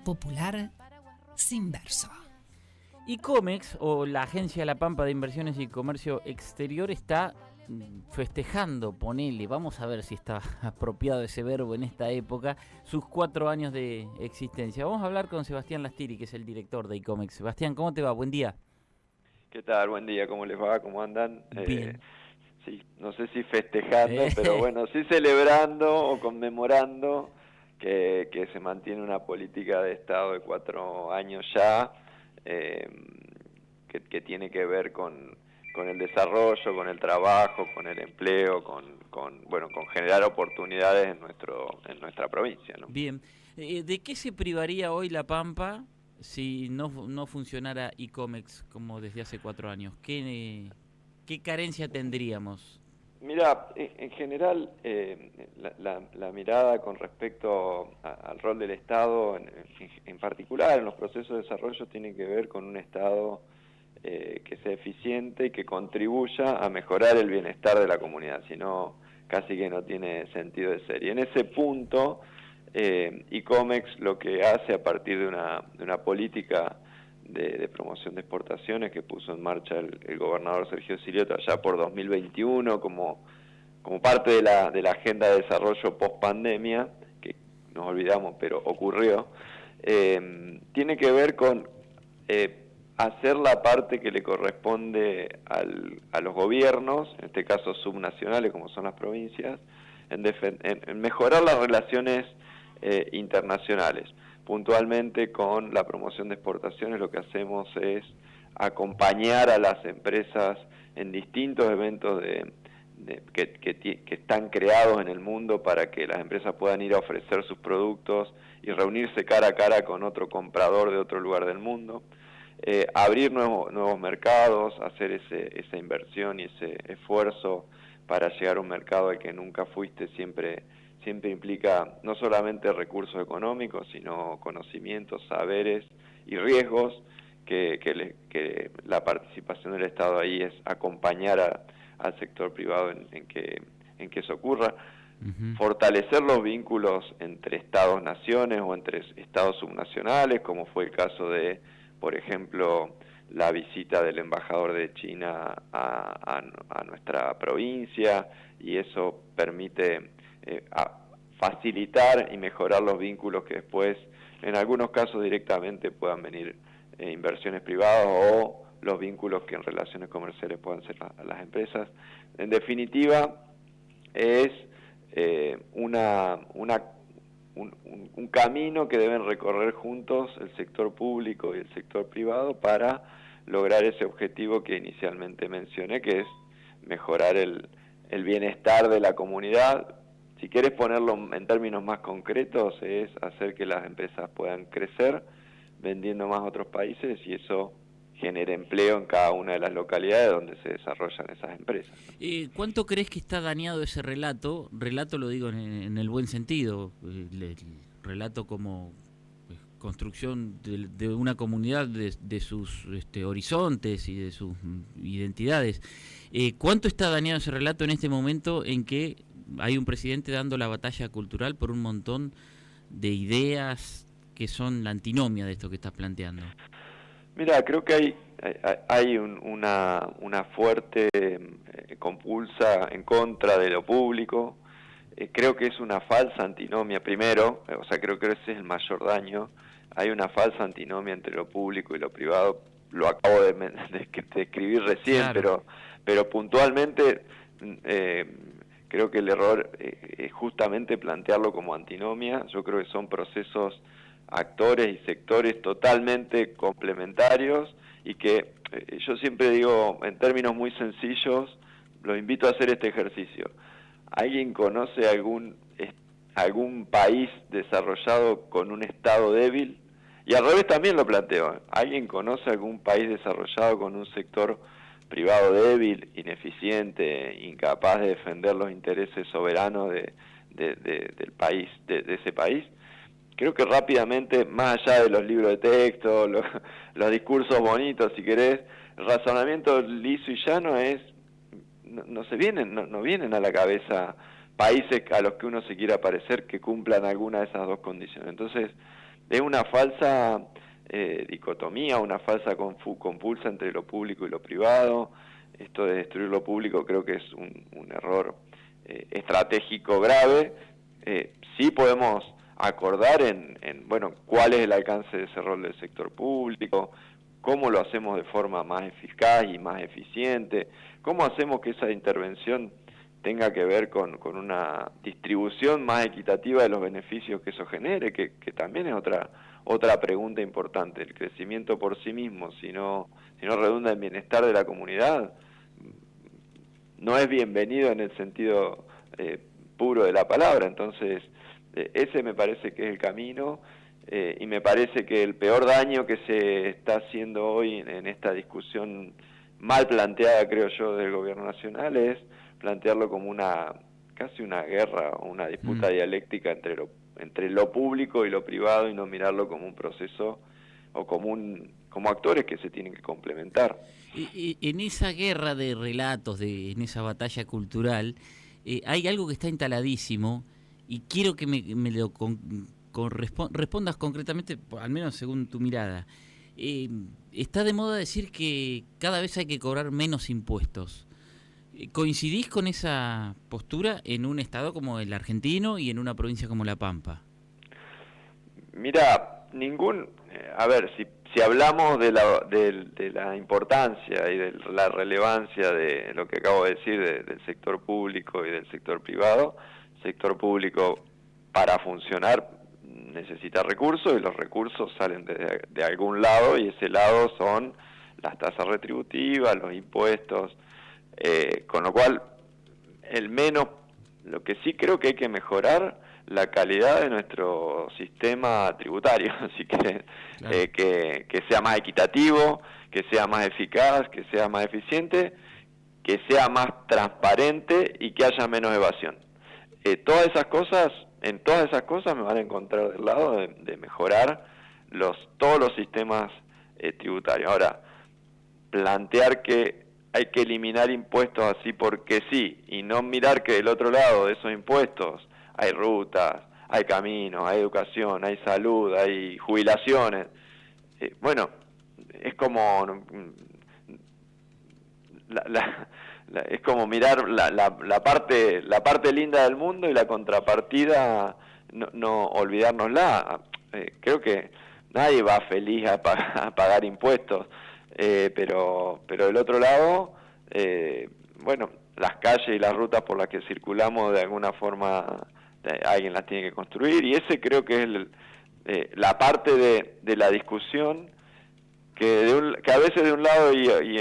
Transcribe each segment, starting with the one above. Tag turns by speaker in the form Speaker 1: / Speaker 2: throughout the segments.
Speaker 1: popular sin verso.
Speaker 2: ICOMEX, o la Agencia La Pampa de Inversiones y Comercio Exterior, está festejando, ponele, vamos a ver si está apropiado ese verbo en esta época, sus 4 años de existencia. Vamos a hablar con Sebastián Lastiri, que es el director de ICOMEX. Sebastián, ¿cómo te va? Buen día.
Speaker 3: ¿Qué tal? Buen día, ¿cómo les va? ¿Cómo andan?
Speaker 2: Bien.
Speaker 3: Sí, no sé si festejando, pero bueno, sí celebrando o conmemorando que se mantiene una política de Estado de 4 años ya, que tiene que ver con el desarrollo, con el trabajo, con el empleo, con generar oportunidades en nuestra provincia, ¿no?
Speaker 2: Bien. ¿De qué se privaría hoy La Pampa si no funcionara ICOMEX como desde hace 4 años? ¿Qué carencia tendríamos?
Speaker 3: Mira, en general, la mirada con respecto al rol del Estado, en particular en los procesos de desarrollo, tiene que ver con un Estado que sea eficiente y que contribuya a mejorar el bienestar de la comunidad, si no, casi que no tiene sentido de ser. Y en ese punto, ICOMEX lo que hace a partir de una política de promoción de exportaciones que puso en marcha el gobernador Sergio Siriota allá por 2021 como parte de la agenda de desarrollo post pandemia, que nos olvidamos pero ocurrió, tiene que ver con hacer la parte que le corresponde a los gobiernos, en este caso subnacionales como son las provincias, en mejorar las relaciones internacionales. Puntualmente con la promoción de exportaciones lo que hacemos es acompañar a las empresas en distintos eventos que están creados en el mundo para que las empresas puedan ir a ofrecer sus productos y reunirse cara a cara con otro comprador de otro lugar del mundo, abrir nuevos mercados, hacer esa inversión y ese esfuerzo para llegar a un mercado al que nunca fuiste siempre implica no solamente recursos económicos, sino conocimientos, saberes y riesgos que la participación del Estado ahí es acompañar al sector privado en que eso ocurra.
Speaker 2: Uh-huh.
Speaker 3: Fortalecer los vínculos entre Estados-naciones o entre Estados subnacionales, como fue el caso de, por ejemplo, la visita del embajador de China a nuestra provincia, y eso permite facilitar y mejorar los vínculos que después, en algunos casos directamente, puedan venir inversiones privadas o los vínculos que en relaciones comerciales puedan ser las empresas. En definitiva, es un camino que deben recorrer juntos el sector público y el sector privado para lograr ese objetivo que inicialmente mencioné, que es mejorar el bienestar de la comunidad. Si quieres ponerlo en términos más concretos, es hacer que las empresas puedan crecer vendiendo más a otros países y eso genera empleo en cada una de las localidades donde se desarrollan esas empresas.
Speaker 2: ¿Cuánto crees que está dañado ese relato? Relato lo digo en el buen sentido, el relato como construcción de una comunidad, de sus horizontes y de sus identidades. ¿Cuánto está dañado ese relato en este momento en que hay un presidente dando la batalla cultural por un montón de ideas que son la antinomia de esto que estás planteando?
Speaker 3: Mira, creo que hay una fuerte compulsa en contra de lo público. Creo que es una falsa antinomia primero, o sea, creo que ese es el mayor daño. Hay una falsa antinomia entre lo público y lo privado. Lo acabo de escribir recién,
Speaker 2: Claro.
Speaker 3: pero puntualmente creo que el error es justamente plantearlo como antinomia. Yo creo que son procesos, actores y sectores totalmente complementarios y que yo siempre digo en términos muy sencillos, los invito a hacer este ejercicio. ¿Alguien conoce algún país desarrollado con un Estado débil? Y al revés también lo planteo. ¿Alguien conoce algún país desarrollado con un sector privado débil, ineficiente, incapaz de defender los intereses soberanos del país, de ese país? Creo que rápidamente, más allá de los libros de texto, los discursos bonitos, si querés, el razonamiento liso y llano es, no vienen a la cabeza países a los que uno se quiera parecer que cumplan alguna de esas dos condiciones. Entonces, Es una falsa dicotomía, una falsa compulsa entre lo público y lo privado. Esto de destruir lo público creo que es un error estratégico grave. Sí podemos acordar bueno, cuál es el alcance de ese rol del sector público, cómo lo hacemos de forma más eficaz y más eficiente, cómo hacemos que esa intervención tenga que ver con una distribución más equitativa de los beneficios que eso genere, que también es otra pregunta importante. El crecimiento por sí mismo, si no redunda en bienestar de la comunidad, no es bienvenido en el sentido puro de la palabra. Entonces, ese me parece que es el camino, y me parece que el peor daño que se está haciendo hoy en esta discusión mal planteada, creo yo, del gobierno nacional, es plantearlo como casi una guerra o una disputa dialéctica entre lo público y lo privado, y no mirarlo como un proceso o como actores que se tienen que complementar.
Speaker 2: En esa guerra de relatos, en esa batalla cultural, hay algo que está instaladísimo y quiero que me lo respondas concretamente, al menos según tu mirada. Está de moda decir que cada vez hay que cobrar menos impuestos. ¿Coincidís con esa postura en un estado como el argentino y en una provincia como La Pampa?
Speaker 3: Mira, a ver, si hablamos de la importancia y de la relevancia de lo que acabo de decir del sector público y del sector privado, el sector público para funcionar necesita recursos, y los recursos salen de algún lado, y ese lado son las tasas retributivas, los impuestos, con lo cual lo que sí creo que hay que mejorar la calidad de nuestro sistema tributario, si querés, claro. Que sea más equitativo, que sea más eficaz, que sea más eficiente, que sea más transparente y que haya menos evasión. En todas esas cosas me van a encontrar del lado de mejorar todos los sistemas tributarios. Ahora, plantear que hay que eliminar impuestos así porque sí, y no mirar que del otro lado de esos impuestos hay rutas, hay caminos, hay educación, hay salud, hay jubilaciones. Bueno, es como es como mirar la parte linda del mundo y la contrapartida no olvidárnosla. Creo que nadie va feliz a pagar impuestos, pero del otro lado, bueno, las calles y las rutas por las que circulamos de alguna forma alguien las tiene que construir, y ese creo que es la parte de la discusión que a veces de un lado y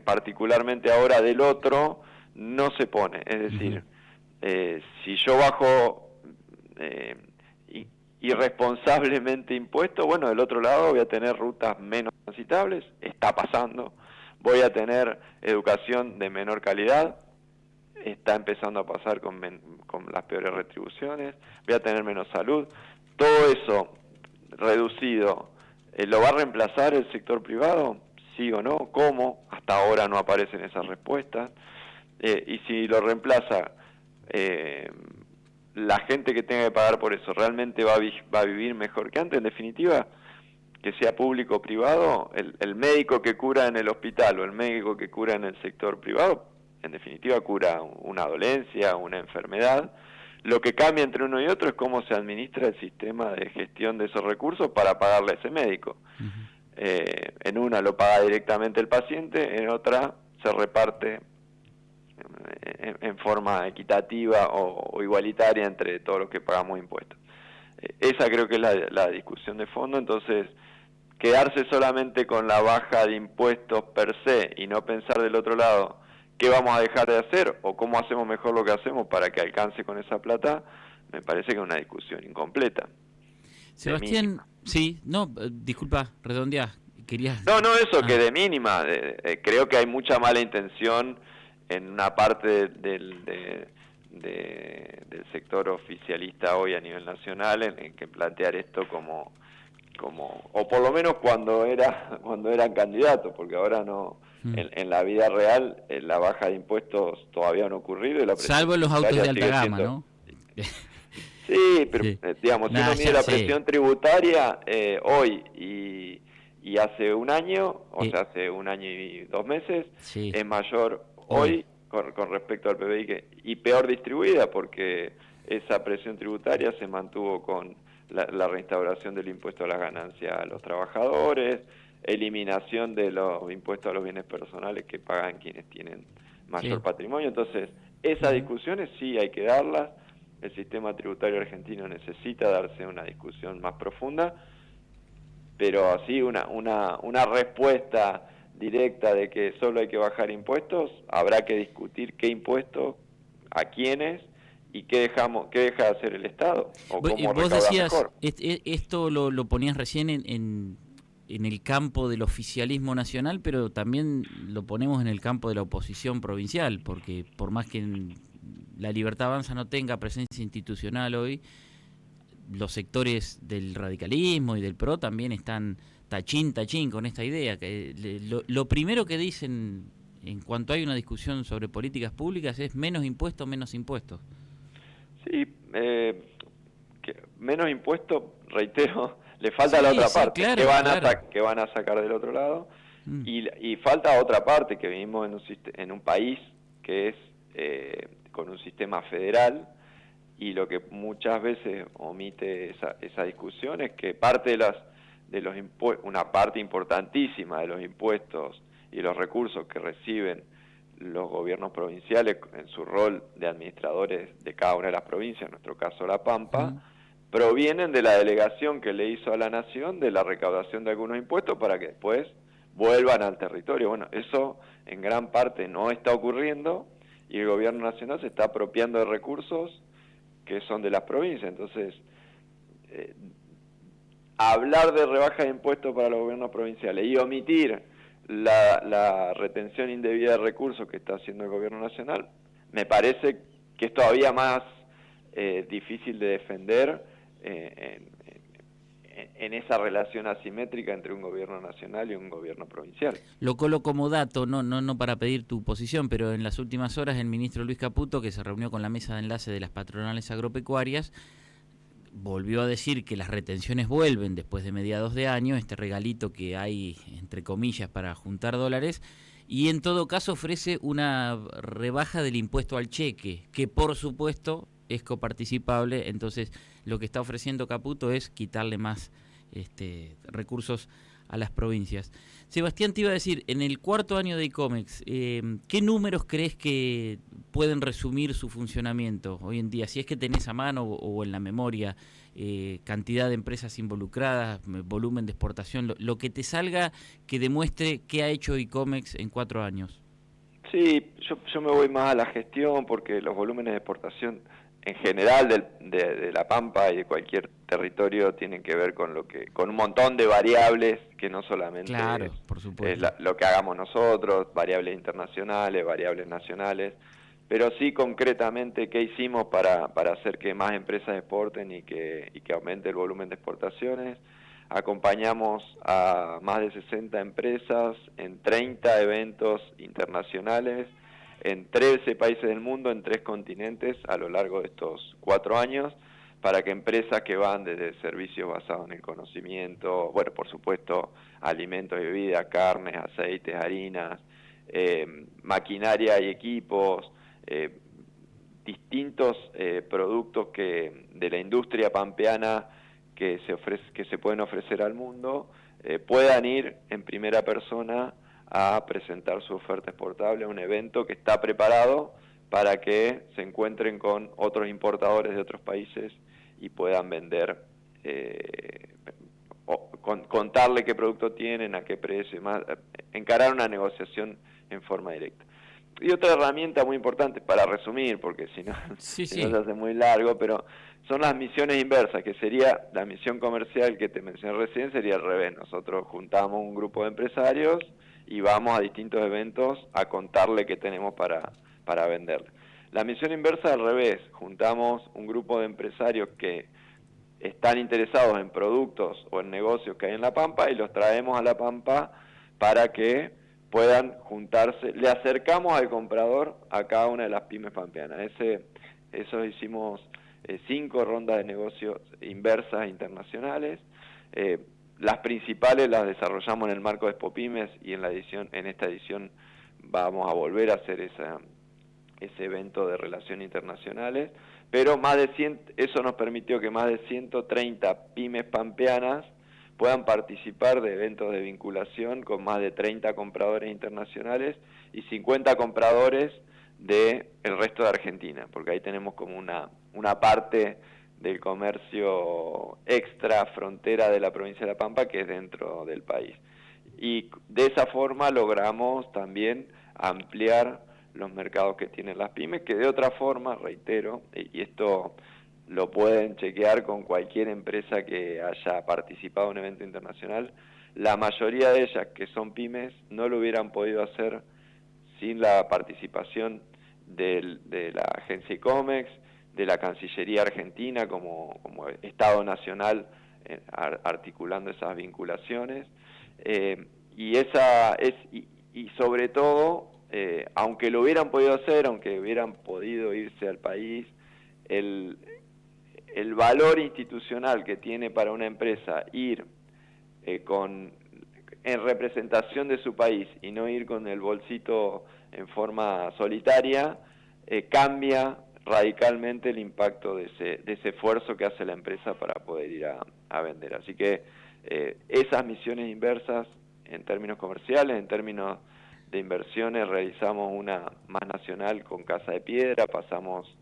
Speaker 3: particularmente ahora del otro no se pone. Es decir, si yo bajo irresponsablemente impuestos, bueno, del otro lado voy a tener rutas menos transitables, está pasando, voy a tener educación de menor calidad, está empezando a pasar con las peores retribuciones, voy a tener menos salud. Todo eso reducido, ¿lo va a reemplazar el sector privado? ¿Sí o no? ¿Cómo? Hasta ahora no aparecen esas respuestas. Y si lo reemplaza, la gente que tenga que pagar por eso, ¿realmente va a vivir mejor que antes? En definitiva, que sea público o privado, el médico que cura en el hospital o el médico que cura en el sector privado, en definitiva cura una dolencia, una enfermedad. Lo que cambia entre uno y otro es cómo se administra el sistema de gestión de esos recursos para pagarle a ese médico. En una lo paga directamente el paciente, en otra se reparte en forma equitativa o igualitaria entre todos los que pagamos impuestos. Esa creo que es la discusión de fondo. Entonces, quedarse solamente con la baja de impuestos per se y no pensar del otro lado qué vamos a dejar de hacer o cómo hacemos mejor lo que hacemos para que alcance con esa plata, me parece que es una discusión incompleta.
Speaker 2: Sebastián, sí, no, disculpa, redondeá, querías...
Speaker 3: No, eso que de mínima, creo que hay mucha mala intención en una parte del sector oficialista hoy a nivel nacional en que plantear esto como o por lo menos cuando eran candidatos, porque ahora no, en la vida real la baja de impuestos todavía no ha ocurrido, y la
Speaker 2: salvo en los autos de alta gama, ¿no?
Speaker 3: Sí, pero
Speaker 2: Sí.
Speaker 3: digamos, si uno mide la presión tributaria hoy y hace un año, o sea, hace un año y 2 meses,
Speaker 2: sí.
Speaker 3: es mayor hoy con respecto al PBI y peor distribuida porque esa presión tributaria se mantuvo con la reinstauración del impuesto a las ganancias a los trabajadores, eliminación de los impuestos a los bienes personales que pagan quienes tienen mayor patrimonio. Entonces, esas discusiones sí hay que darlas. El sistema tributario argentino necesita darse una discusión más profunda, pero así una respuesta directa de que solo hay que bajar impuestos, habrá que discutir qué impuestos, a quiénes y qué deja de hacer el Estado o cómo
Speaker 2: Vos
Speaker 3: recaudar
Speaker 2: decías,
Speaker 3: mejor.
Speaker 2: esto lo ponías recién en el campo del oficialismo nacional, pero también lo ponemos en el campo de la oposición provincial, porque por más que la Libertad Avanza no tenga presencia institucional hoy, los sectores del radicalismo y del PRO también están tachín con esta idea. Que lo primero que dicen en cuanto hay una discusión sobre políticas públicas es menos impuestos, menos impuestos.
Speaker 3: Sí, menos impuestos, reitero, le falta la otra parte,
Speaker 2: claro,
Speaker 3: que van a sacar del otro lado, y falta otra parte, que vivimos en un país que es con un sistema federal, y lo que muchas veces omite esa discusión es que una parte importantísima de los impuestos y los recursos que reciben los gobiernos provinciales en su rol de administradores de cada una de las provincias, en nuestro caso La Pampa, provienen de la delegación que le hizo a la Nación de la recaudación de algunos impuestos para que después vuelvan al territorio. Bueno, eso en gran parte no está ocurriendo y el gobierno nacional se está apropiando de recursos que son de las provincias. Entonces, hablar de rebaja de impuestos para los gobiernos provinciales y omitir la retención indebida de recursos que está haciendo el gobierno nacional, me parece que es todavía más difícil de defender en esa relación asimétrica entre un gobierno nacional y un gobierno provincial.
Speaker 2: Lo colo como dato, no para pedir tu posición, pero en las últimas horas el ministro Luis Caputo, que se reunió con la mesa de enlace de las patronales agropecuarias, volvió a decir que las retenciones vuelven después de mediados de año, este regalito que hay, entre comillas, para juntar dólares, y en todo caso ofrece una rebaja del impuesto al cheque, que por supuesto es coparticipable. Entonces lo que está ofreciendo Caputo es quitarle más recursos a las provincias. Sebastián, te iba a decir, en el cuarto año de ICOMEX, ¿qué números crees que pueden resumir su funcionamiento hoy en día? Si es que tenés a mano o en la memoria cantidad de empresas involucradas, volumen de exportación, lo que te salga que demuestre qué ha hecho ICOMEX en 4 años.
Speaker 3: Sí, yo me voy más a la gestión porque los volúmenes de exportación en general de La Pampa y de cualquier territorio tienen que ver con un montón de variables que no solamente
Speaker 2: por supuesto.
Speaker 3: es lo que hagamos nosotros, variables internacionales, variables nacionales, pero sí concretamente qué hicimos para hacer que más empresas exporten y que aumente el volumen de exportaciones. Acompañamos a más de 60 empresas en 30 eventos internacionales en 13 países del mundo, en 3 continentes, a lo largo de estos 4 años, para que empresas que van desde servicios basados en el conocimiento, bueno, por supuesto, alimentos y bebidas, carnes, aceites, harinas, maquinaria y equipos, distintos productos de la industria pampeana que se pueden ofrecer al mundo, puedan ir en primera persona a presentar su oferta exportable a un evento que está preparado para que se encuentren con otros importadores de otros países y puedan vender, contarle qué producto tienen, a qué precio y más, encarar una negociación en forma directa. Y otra herramienta muy importante, para resumir, porque si no se hace muy largo, pero son las misiones inversas, que sería la misión comercial que te mencioné recién, sería al revés. Nosotros juntamos un grupo de empresarios y vamos a distintos eventos a contarle qué tenemos para venderle. La misión inversa al revés, juntamos un grupo de empresarios que están interesados en productos o en negocios que hay en La Pampa y los traemos a La Pampa para que puedan juntarse, le acercamos al comprador a cada una de las pymes pampeanas. Eso hicimos 5 rondas de negocios inversas internacionales. Las principales las desarrollamos en el marco de Expopymes y en esta edición vamos a volver a hacer ese evento de relaciones internacionales, pero eso nos permitió que más de 130 pymes pampeanas puedan participar de eventos de vinculación con más de 30 compradores internacionales y 50 compradores del resto de Argentina, porque ahí tenemos como una parte del comercio extra frontera de la provincia de La Pampa que es dentro del país. Y de esa forma logramos también ampliar los mercados que tienen las pymes, que de otra forma, reitero, y esto lo pueden chequear con cualquier empresa que haya participado en un evento internacional, la mayoría de ellas que son pymes no lo hubieran podido hacer sin la participación de la agencia ICOMEX, de la Cancillería Argentina como Estado Nacional articulando esas vinculaciones, y sobre todo, aunque lo hubieran podido hacer, aunque hubieran podido irse al país, el valor institucional que tiene para una empresa ir en representación de su país y no ir con el bolsito en forma solitaria, cambia radicalmente el impacto de ese esfuerzo que hace la empresa para poder ir a vender. Así que esas misiones inversas en términos comerciales, en términos de inversiones, realizamos una más nacional con Casa de Piedra, pasamos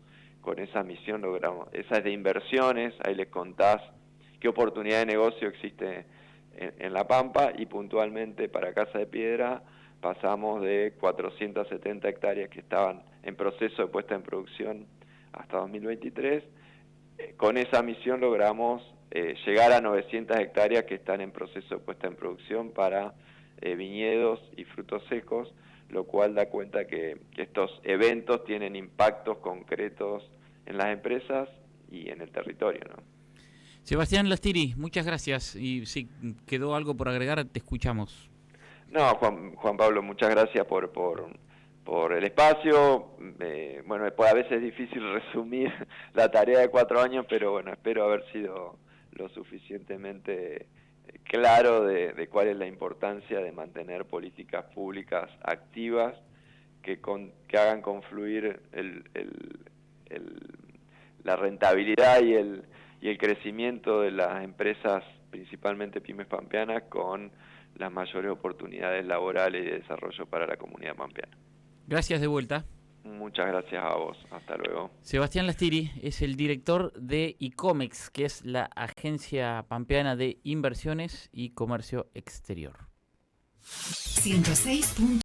Speaker 3: con esa misión, logramos, esa es de inversiones, ahí les contás qué oportunidad de negocio existe en La Pampa, y puntualmente para Casa de Piedra pasamos de 470 hectáreas que estaban en proceso de puesta en producción hasta 2023. Con esa misión logramos llegar a 900 hectáreas que están en proceso de puesta en producción para viñedos y frutos secos, lo cual da cuenta que estos eventos tienen impactos concretos en las empresas y en el territorio, ¿no?
Speaker 2: Sebastián Lastiri, muchas gracias. Y si quedó algo por agregar, te escuchamos.
Speaker 3: No, Juan Pablo, muchas gracias por el espacio. Bueno, a veces es difícil resumir la tarea de 4 años, pero bueno, espero haber sido lo suficientemente claro de cuál es la importancia de mantener políticas públicas activas que hagan confluir la rentabilidad y el crecimiento de las empresas, principalmente pymes pampeanas, con las mayores oportunidades laborales y de desarrollo para la comunidad pampeana.
Speaker 2: Gracias de vuelta.
Speaker 3: Muchas gracias a vos. Hasta luego.
Speaker 2: Sebastián Lastiri es el director de ICOMEX, que es la Agencia Pampeana de Inversiones y Comercio Exterior.
Speaker 1: 106.